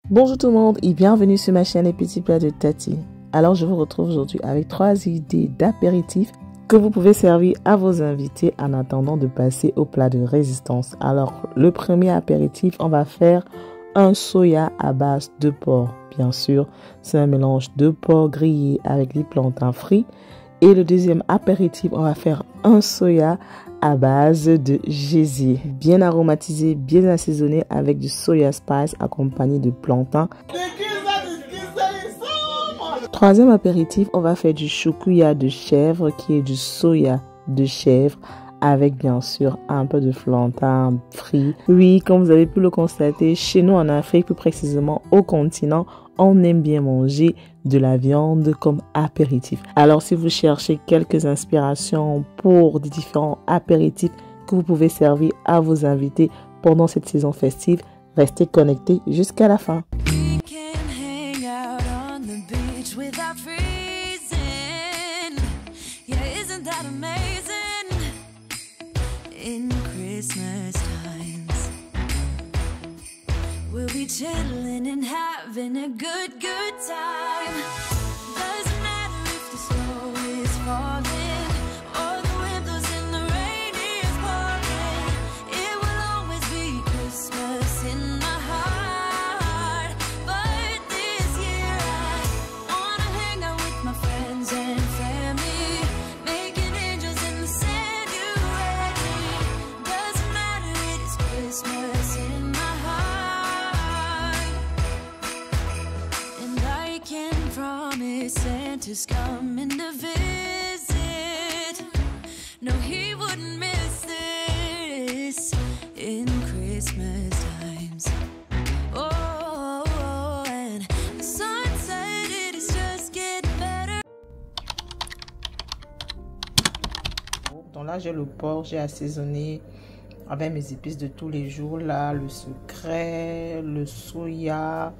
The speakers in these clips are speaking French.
Bonjour tout le monde et bienvenue sur ma chaîne Les Petits Plats de Tati. Alors je vous retrouve aujourd'hui avec 3 idées d'apéritifs que vous pouvez servir à vos invités en attendant de passer au plat de résistance. Alors le premier apéritif, on va faire un soya à base de porc. Bien sûr, c'est un mélange de porc grillé avec des plantains frits. Et le deuxième apéritif, on va faire un soya à base de gésier, bien aromatisé, bien assaisonné avec du soya spice accompagné de plantains. Troisième apéritif, on va faire du choukouya de chèvre qui est du soya de chèvre avec bien sûr un peu de plantain frit. Oui, comme vous avez pu le constater, chez nous en Afrique, plus précisément au continent, on aime bien manger de la viande comme apéritif. Alors si vous cherchez quelques inspirations pour des différents apéritifs que vous pouvez servir à vos invités pendant cette saison festive, restez connectés jusqu'à la fin. We'll be chilling and having a good time. Doesn't matter if the snow is falling or the wind blows and the rain is pouring. It will always be Christmas in my heart. But this year I wanna hang out with my friends and family, making angels in the sand. You ready? Doesn't matter, it is Christmas in my heart. Santa's coming to visit. No, he wouldn't miss this in Christmas times. Oh, and the sun said it is just getting better. Donc là, j'ai le porc, j'ai assaisonné avec mes épices de tous les jours. Là, le secret, le soya.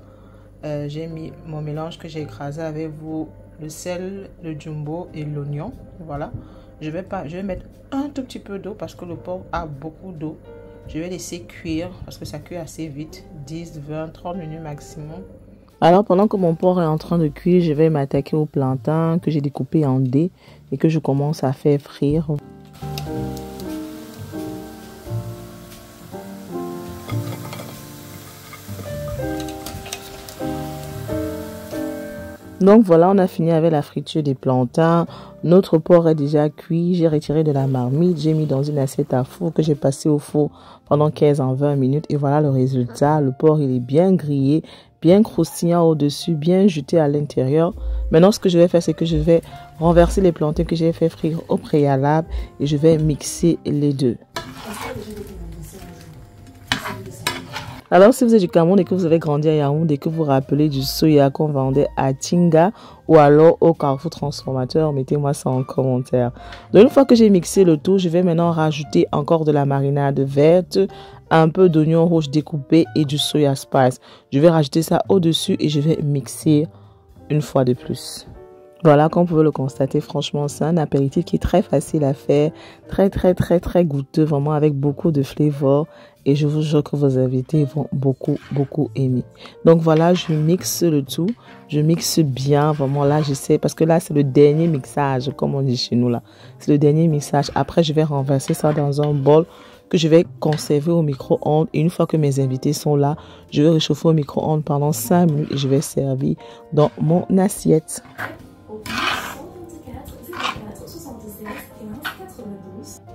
J'ai mis mon mélange que j'ai écrasé avec vous, le sel, le jumbo et l'oignon. Voilà. Je vais mettre un tout petit peu d'eau parce que le porc a beaucoup d'eau. Je vais laisser cuire parce que ça cuit assez vite, 10, 20, 30 minutes maximum. Alors pendant que mon porc est en train de cuire, je vais m'attaquer au plantain que j'ai découpé en dés et que je commence à faire frire. Donc voilà, on a fini avec la friture des plantains. Notre porc est déjà cuit. J'ai retiré de la marmite. J'ai mis dans une assiette à four que j'ai passé au four pendant 15 à 20 minutes. Et voilà le résultat. Le porc, il est bien grillé, bien croustillant au-dessus, bien juté à l'intérieur. Maintenant, ce que je vais faire, c'est que je vais renverser les plantains que j'ai fait frire au préalable. Et je vais mixer les deux. Alors, si vous êtes du Cameroun et que vous avez grandi à Yaoundé et que vous vous rappelez du soya qu'on vendait à Tinga ou alors au Carrefour Transformateur, mettez-moi ça en commentaire. Donc, une fois que j'ai mixé le tout, je vais maintenant rajouter encore de la marinade verte, un peu d'oignon rouge découpé et du soya spice. Je vais rajouter ça au-dessus et je vais mixer une fois de plus. Voilà, comme vous pouvez le constater, franchement, c'est un apéritif qui est très facile à faire, très goûteux, vraiment avec beaucoup de flavor. Et je vous jure que vos invités vont beaucoup aimer. Donc voilà, je mixe le tout. Je mixe bien, vraiment là, j'essaie, parce que là, c'est le dernier mixage, comme on dit chez nous là. C'est le dernier mixage. Après, je vais renverser ça dans un bol que je vais conserver au micro-ondes. Et une fois que mes invités sont là, je vais réchauffer au micro-ondes pendant 5 minutes et je vais servir dans mon assiette.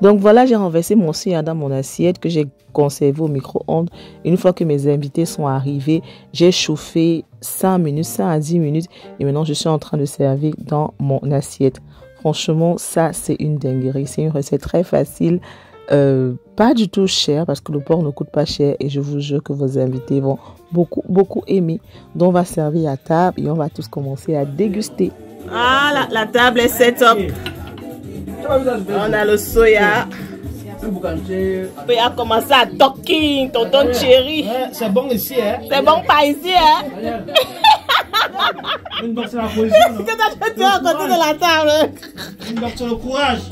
Donc voilà, j'ai renversé mon soya dans mon assiette que j'ai conservé au micro-ondes. Une fois que mes invités sont arrivés, j'ai chauffé 5 minutes, 5 à 10 minutes. Et maintenant, je suis en train de servir dans mon assiette. Franchement, ça, c'est une dinguerie. C'est une recette très facile. Pas du tout cher parce que le porc ne coûte pas cher. Et je vous jure que vos invités vont beaucoup aimer. Donc, on va servir à table et on va tous commencer à déguster. Ah, la table est set-up. On a le soya. Il a commencé à talking, tonton Chéri. C'est bon ici, hein? C'est bon pas ici, hein? Une boxe à la position. Qu'est-ce que tu fais à côté de la table? Une boxe sur le courage.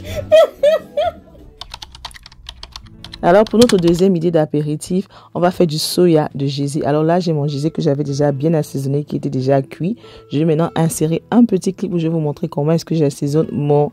Alors pour notre deuxième idée d'apéritif, on va faire du soya de gésier. Alors là, j'ai mon gésier que j'avais déjà bien assaisonné, qui était déjà cuit. Je vais maintenant insérer un petit clip où je vais vous montrer comment est-ce que j'assaisonne mon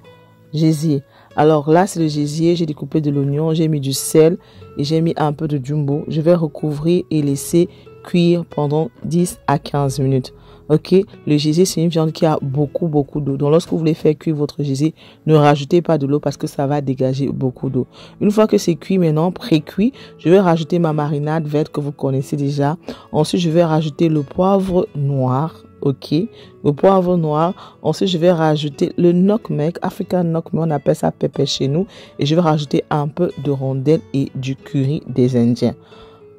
gésier. Alors là, c'est le gésier, j'ai découpé de l'oignon, j'ai mis du sel et j'ai mis un peu de jumbo. Je vais recouvrir et laisser cuire pendant 10 à 15 minutes. Ok, le gésier, c'est une viande qui a beaucoup d'eau. Donc lorsque vous voulez faire cuire votre gésier, ne rajoutez pas de l'eau parce que ça va dégager beaucoup d'eau. Une fois que c'est cuit maintenant, pré-cuit, je vais rajouter ma marinade verte que vous connaissez déjà. Ensuite, je vais rajouter le poivre noir. Ok, le poivre noir. Ensuite, je vais rajouter le nutmeg, African nutmeg, on appelle ça pepper chez nous. Et je vais rajouter un peu de rondelle et du curry des Indiens.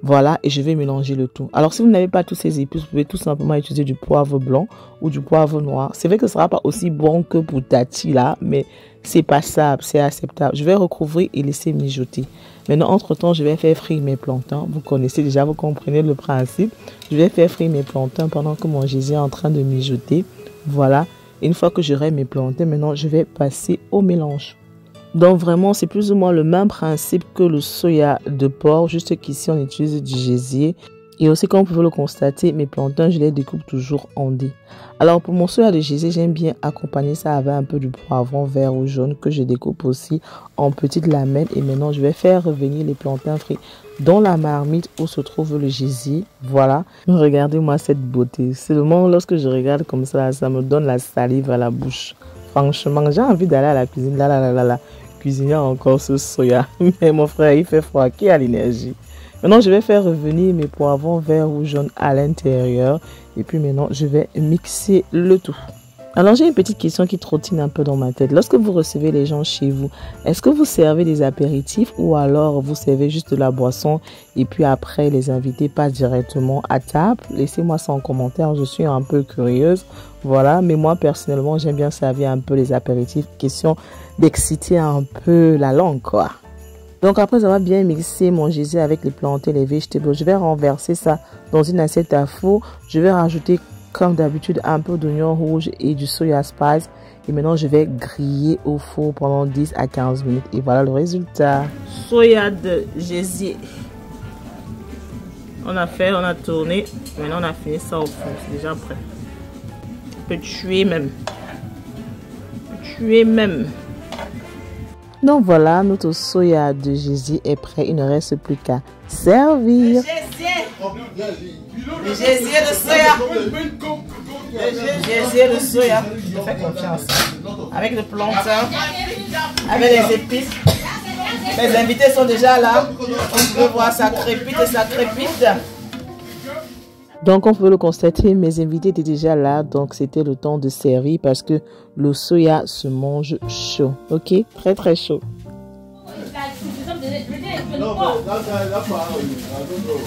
Voilà, et je vais mélanger le tout. Alors, si vous n'avez pas tous ces épices, vous pouvez tout simplement utiliser du poivre blanc ou du poivre noir. C'est vrai que ce ne sera pas aussi bon que pour Tati là, mais c'est passable, c'est acceptable. Je vais recouvrir et laisser mijoter. Maintenant, entre-temps, je vais faire frire mes plantains. Vous connaissez déjà, vous comprenez le principe. Je vais faire frire mes plantains pendant que mon gésier est en train de mijoter. Voilà, une fois que j'aurai mes plantains, maintenant, je vais passer au mélange. Donc vraiment, c'est plus ou moins le même principe que le soya de porc, juste qu'ici, on utilise du gésier. Et aussi, comme vous pouvez le constater, mes plantains, je les découpe toujours en dés. Alors, pour mon soya de gésier, j'aime bien accompagner ça avec un peu du poivron vert ou jaune que je découpe aussi en petites lamelles. Et maintenant, je vais faire revenir les plantains frits dans la marmite où se trouve le gésier. Voilà, regardez-moi cette beauté. Seulement, lorsque je regarde comme ça me donne la salive à la bouche. Franchement, j'ai envie d'aller à la cuisine. Là. Cuisiner encore ce soya. Mais mon frère, il fait froid. Qui a l'énergie? Maintenant, je vais faire revenir mes poivrons verts ou jaunes à l'intérieur. Et puis maintenant, je vais mixer le tout. Alors, j'ai une petite question qui trottine un peu dans ma tête. Lorsque vous recevez les gens chez vous, est-ce que vous servez des apéritifs ou alors vous servez juste de la boisson et puis après, les invités passent directement à table? Laissez-moi ça en commentaire, je suis un peu curieuse. Voilà, mais moi, personnellement, j'aime bien servir un peu les apéritifs. Question d'exciter un peu la langue, quoi. Donc, après avoir bien mixé mon gésier avec les plantains et les vegetables, je vais renverser ça dans une assiette à four. Je vais rajouter comme d'habitude un peu d'oignon rouge et du soya spice et maintenant je vais griller au four pendant 10 à 15 minutes et voilà le résultat. Soya de gésier, on a tourné, maintenant on a fini ça au four, c'est déjà prêt. On peut tuer même. Donc voilà, notre soya de gésier est prêt, il ne reste plus qu'à servir. Le gésier de soya. Le gésier de soya. Je fais confiance. Avec le plantain, avec les épices. Mes invités sont déjà là. On peut voir, ça crépite et ça crépite. Donc, on peut le constater, mes invités étaient déjà là. Donc, c'était le temps de servir parce que le soya se mange chaud. Ok? Très, très chaud. No, but that's why I don't know.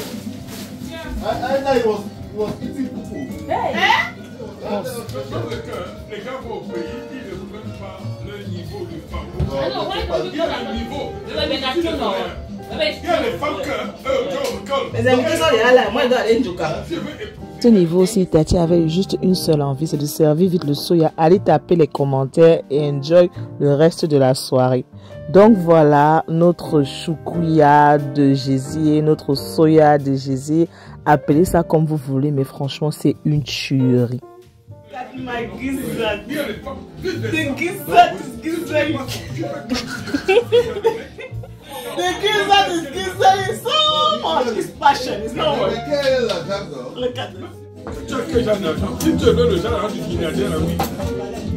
I he was eating poo-poo. Les gars vont au pays, ils ne prennent pas le niveau du femme. Il y a le niveau. Il y a les femmes que mes invités sont déjà là. Moi, je dois aller en Djouka. Ce niveau aussi, Tati avait juste une seule envie, c'est de servir vite le soya. Allez taper les commentaires et enjoy le reste de la soirée. Donc voilà notre choukouya de gésier, notre soya de gésier. Appelez ça comme vous voulez, mais franchement, c'est une tuerie. Si tu veux le genre du Guinéen, oui.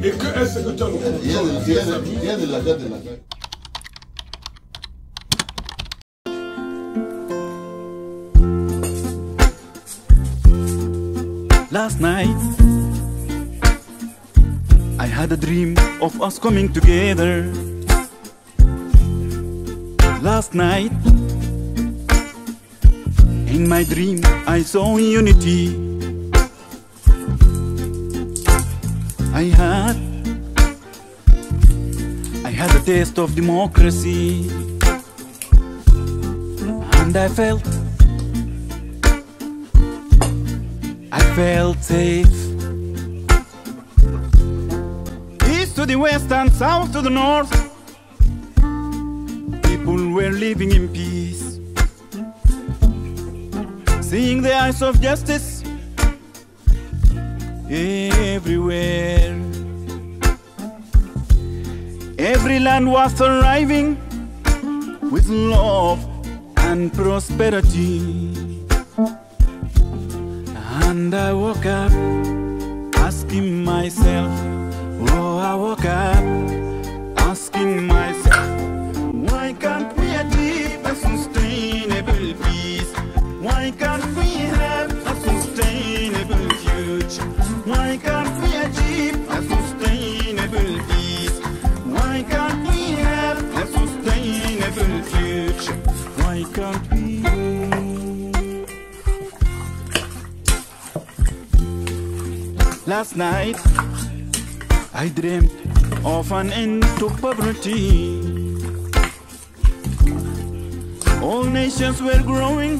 Et que est-ce que tu as le Il y a de la date de la date. Last night, I had a dream of us coming together. Last night, in my dream, I saw unity. I had a taste of democracy, and I felt safe. East to the west and south to the north, people were living in peace, seeing the eyes of justice everywhere. Every land was thriving with love and prosperity. And I woke up asking myself, oh, I woke up asking myself, why can't we achieve a sustainable peace? Why can't we have a sustainable future? Why can't we achieve a sustainable peace? Why can't we have a sustainable future? Why can't we? Last night, I dreamt of an end to poverty. All nations were growing,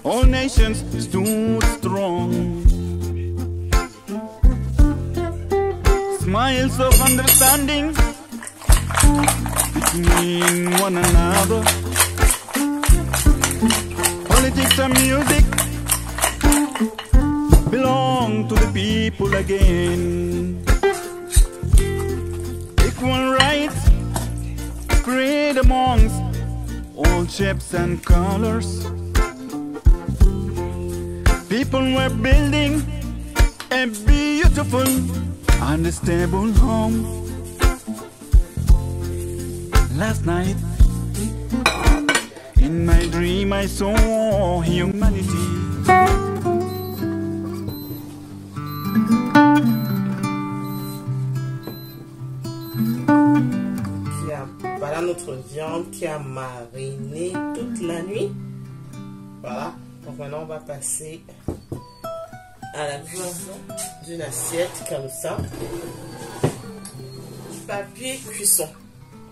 all nations stood strong. Smiles of understanding between one another. Politics and music belong to the people again. Equal rights spread amongst all shapes and colors. People were building a beautiful and stable home. Last night, in my dream, I saw humanity. Voilà notre viande qui a mariné toute la nuit. Voilà. Donc maintenant on va passer à la cuisson d'une assiette comme ça. Papier cuisson.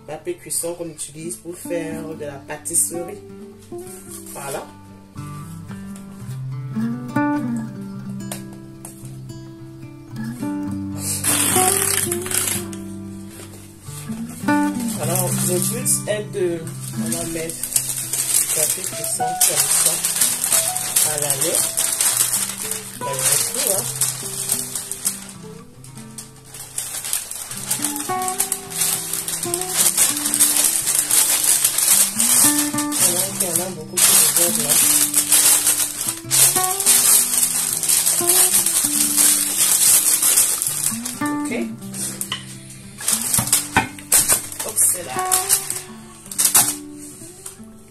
Papier cuisson qu'on utilise pour faire de la pâtisserie. Voilà. Alors, le but est de, on va mettre papier cuisson comme ça à la lait. Tout, hein. Alors, il y en a beaucoup plus de beurre là. Ok. C'est là.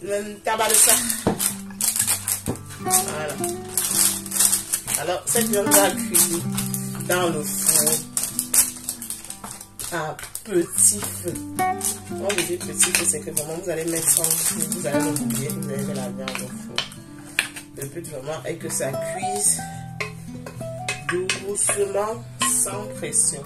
Le tabac de ça. Voilà. Alors, cette viande va cuire dans le four à petit feu. Quand je dis petit feu, c'est que vraiment vous allez mettre ça au four, vous allez l'oublier, vous allez mettre la viande au four. Le but vraiment est que ça cuise doucement, sans pression.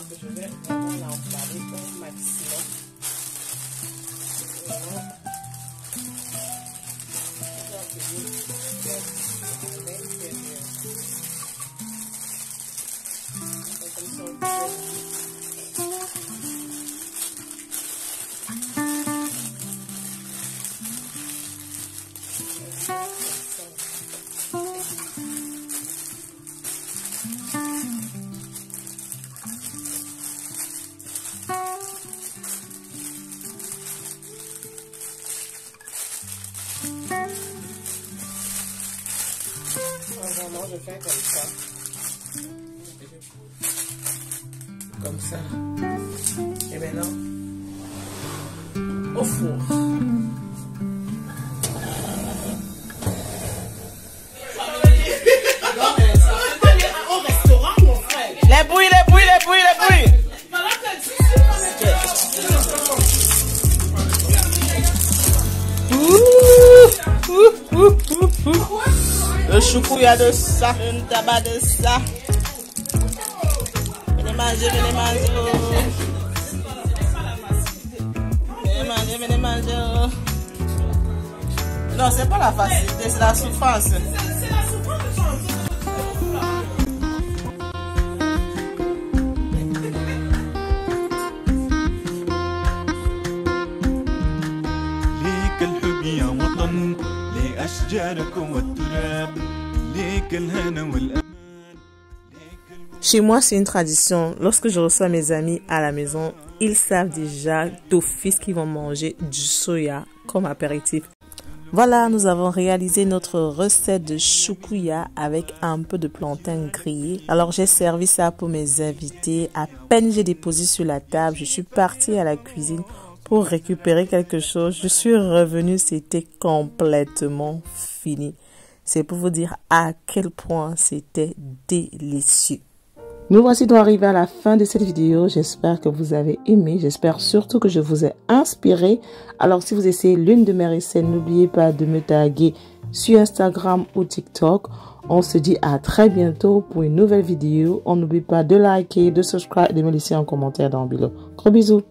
Que je vais vraiment l'emballer au maximum. Voilà. Vraiment, je fais comme ça. Comme ça. Et maintenant, au four. Au restaurant, mon frère. Les bouilles. Le choucou, il y a de ça, un tabac de ça. Venez manger. Je vais manger. Non, c'est pas la facilité, c'est la souffrance. C'est la souffrance. ليك الحب يا وطن لأشجارك والتراب ليك الهنا والأمان. Chez moi, c'est une tradition. Lorsque je reçois mes amis à la maison, ils savent déjà d'office qu'ils vont manger du soya comme apéritif. Voilà, nous avons réalisé notre recette de choukouya avec un peu de plantain grillé. Alors, j'ai servi ça pour mes invités. À peine j'ai déposé sur la table, je suis partie à la cuisine pour récupérer quelque chose. Je suis revenue, c'était complètement fini. C'est pour vous dire à quel point c'était délicieux. Nous voici donc arrivés à la fin de cette vidéo. J'espère que vous avez aimé. J'espère surtout que je vous ai inspiré. Alors, si vous essayez l'une de mes recettes, n'oubliez pas de me taguer sur Instagram ou TikTok. On se dit à très bientôt pour une nouvelle vidéo. On n'oublie pas de liker, de subscribe et de me laisser un commentaire dans le below. Gros bisous.